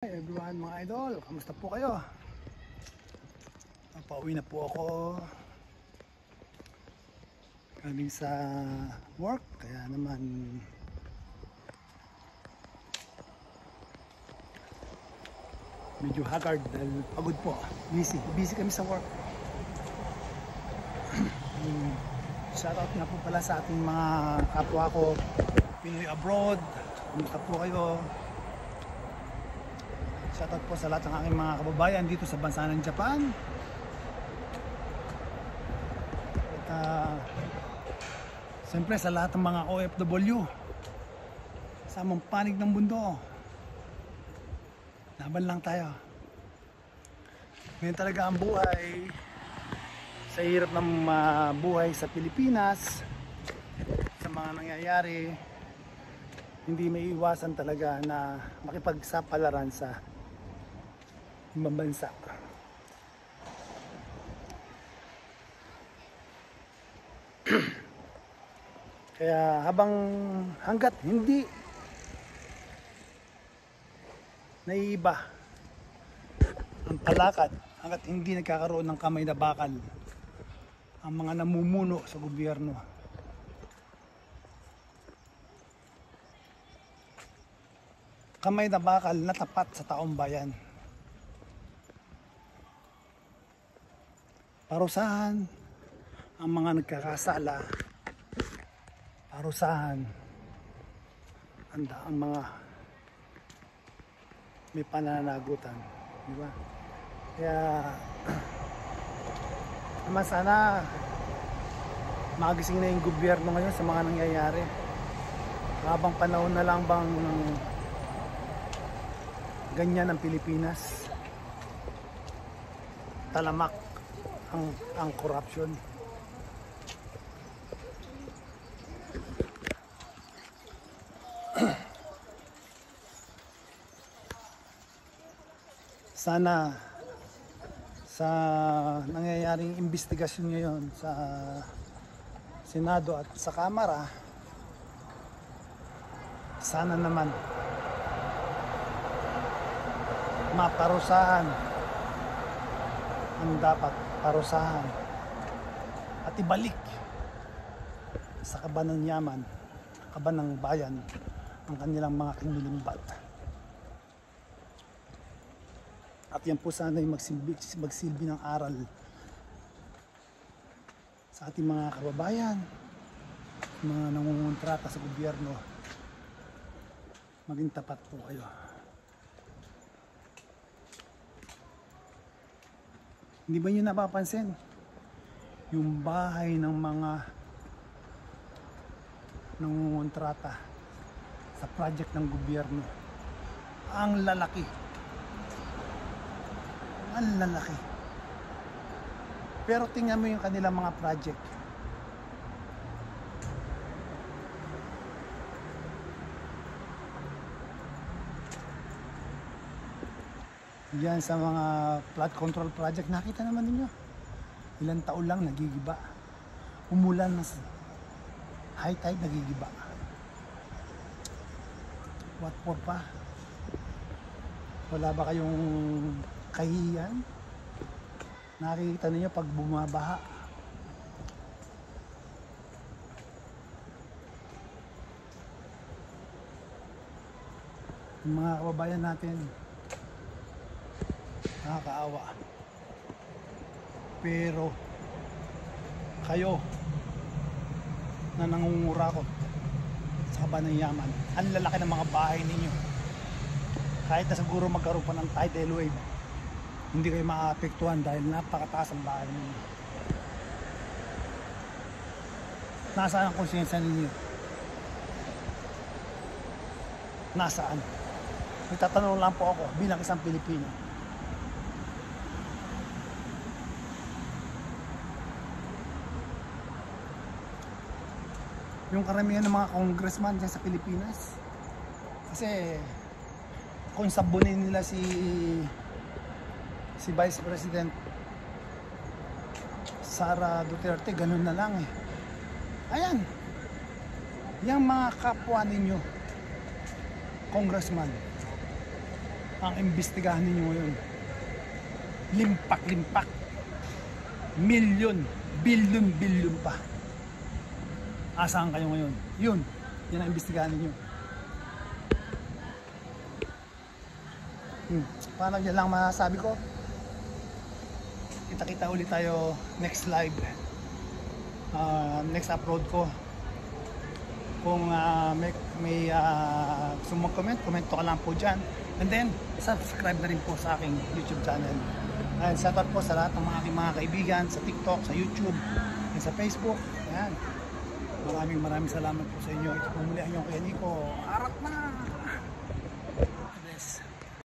Hi everyone mga idol, kamusta po kayo? Pauwi na po ako galing sa work, kaya naman medyo haggard dahil pagod po. Busy kami sa work. Shoutout nga po pala sa ating mga kapwa ko Pinoy abroad. Kamusta po kayo? Shoutout po sa lahat ng aking mga kababayan dito sa bansa ng Japan. At siyempre sa lahat ng mga OFW sa amang panig ng mundo. Laban lang tayo. Ngayon talaga ang buhay. Sa hirap ng buhay sa Pilipinas, sa mga nangyayari, hindi may iwasan talaga na makipagsapalaran sa ibang bansa. Kaya hanggat hindi naiiba ang palakad, hanggat hindi nagkakaroon ng kamay na bakal ang mga namumuno sa gobyerno, kamay na bakal na tapat sa taong bayan, parusahan ang mga nagkakasala, parusahan ang mga may pananagutan, di ba? Kaya naman sana magising na yung gobyerno ngayon sa mga nangyayari. Habang panahon na lang bang ganyan ang Pilipinas, talamak ang corruption. Sana sa nangyayaring investigasyon ngayon sa Senado at sa Kamara, sana naman maparusahan ang dapat parusahan at ibalik sa kaban ng yaman, kaban ng bayan, ang kanilang mga kinilimbat. At yan po sana yung magsilbi ng aral sa ating mga kababayan, mga nangungontrata sa gobyerno. Maging tapat po kayo. Hindi ba nyo napapansin yung bahay ng mga nangungontrata sa project ng gobyerno? Ang lalaki. Ang lalaki. Pero tingnan mo yung kanilang mga project. Yan sa mga flood control project, nakita naman ninyo. Ilang taon lang nagigiba. Umulan na high tide, nagigiba. What for pa? Wala ba kayong kahiyan? Nakikita niyo pag bumabaha. Yung mga kababayan natin, nakakaawa. Pero kayo na nangungurakot sa kaban ng yaman, ang lalaki ng mga bahay ninyo. Kahit na siguro magkaroon pa ng tidal wave, hindi kayo maapektuhan dahil napakataas ang bahay ninyo. Nasaan ang konsensya ninyo? Nasaan? Nagtatanong lang po ako bilang isang Pilipino. Yung karamihan ng mga congressman dyan sa Pilipinas, kasi kung sabunin nila si Vice President Sara Duterte, ganun na lang eh. Ayan, yung mga kapwa ninyo congressman, ang imbestigahan ninyo ngayon. Limpak-limpak. Milyon, bilyon pa. Asahan kayo ngayon? Yun, yan ang imbestigahan ninyo. Parang yan lang masasabi ko. Kita-kita ulit tayo next live, next upload ko. Kung may gusto mong comment ka lang po dyan. And then, subscribe na rin po sa aking YouTube channel. And shout out po sa lahat ng aking mga kaibigan sa TikTok, sa YouTube, and sa Facebook. Ayan. Maraming salamat po sa inyo. Ito po muli ang inyong Kuya Nico. Arat na!